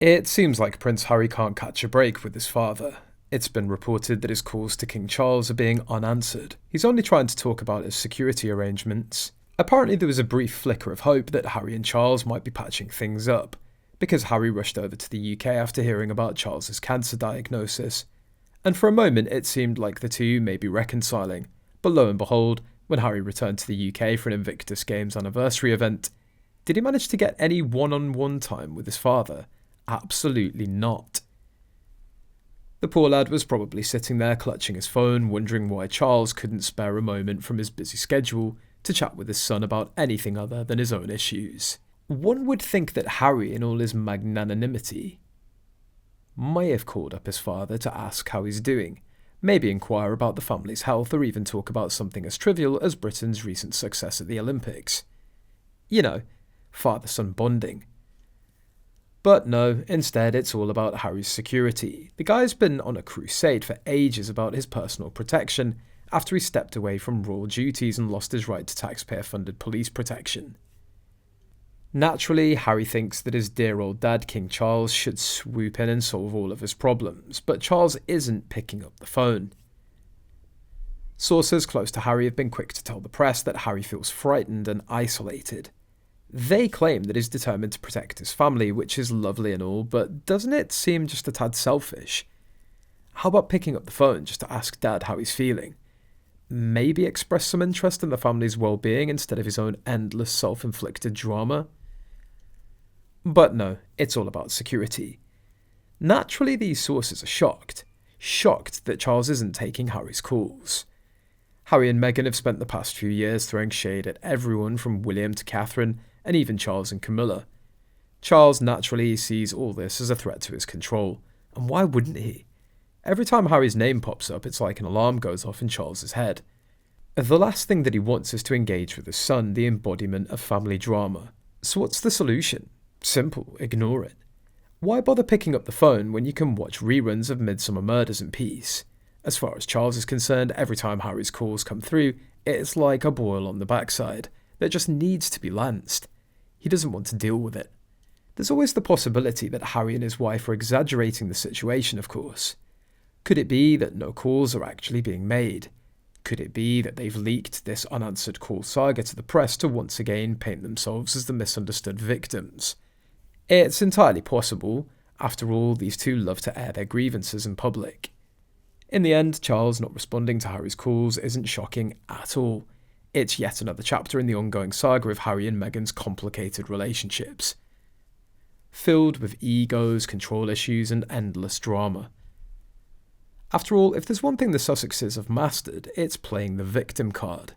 It seems like Prince Harry can't catch a break with his father. It's been reported that his calls to King Charles are being unanswered. He's only trying to talk about his security arrangements. Apparently there was a brief flicker of hope that Harry and Charles might be patching things up, because Harry rushed over to the UK after hearing about Charles's cancer diagnosis. And for a moment it seemed like the two may be reconciling, but lo and behold, when Harry returned to the UK for an Invictus Games anniversary event, did he manage to get any one-on-one time with his father? Absolutely not. The poor lad was probably sitting there clutching his phone, wondering why Charles couldn't spare a moment from his busy schedule to chat with his son about anything other than his own issues. One would think that Harry, in all his magnanimity, may have called up his father to ask how he's doing, maybe inquire about the family's health, or even talk about something as trivial as Britain's recent success at the Olympics. You know, father-son bonding. But no, instead it's all about Harry's security. The guy's been on a crusade for ages about his personal protection after he stepped away from royal duties and lost his right to taxpayer-funded police protection. Naturally, Harry thinks that his dear old dad, King Charles, should swoop in and solve all of his problems, but Charles isn't picking up the phone. Sources close to Harry have been quick to tell the press that Harry feels frightened and isolated. They claim that he's determined to protect his family, which is lovely and all, but doesn't it seem just a tad selfish? How about picking up the phone just to ask Dad how he's feeling? Maybe express some interest in the family's well-being instead of his own endless self-inflicted drama? But no, it's all about security. Naturally, these sources are shocked that Charles isn't taking Harry's calls. Harry and Meghan have spent the past few years throwing shade at everyone from William to Catherine, and even Charles and Camilla. Charles naturally sees all this as a threat to his control, and why wouldn't he? Every time Harry's name pops up, it's like an alarm goes off in Charles's head. The last thing that he wants is to engage with his son, the embodiment of family drama. So what's the solution? Simple, ignore it. Why bother picking up the phone when you can watch reruns of Midsummer Murders in peace? As far as Charles is concerned, every time Harry's calls come through, it's like a boil on the backside that just needs to be lanced. He doesn't want to deal with it. There's always the possibility that Harry and his wife are exaggerating the situation, of course. Could it be that no calls are actually being made? Could it be that they've leaked this unanswered call saga to the press to once again paint themselves as the misunderstood victims? It's entirely possible. After all, these two love to air their grievances in public. In the end, Charles not responding to Harry's calls isn't shocking at all. It's yet another chapter in the ongoing saga of Harry and Meghan's complicated relationships, filled with egos, control issues, and endless drama. After all, if there's one thing the Sussexes have mastered, it's playing the victim card.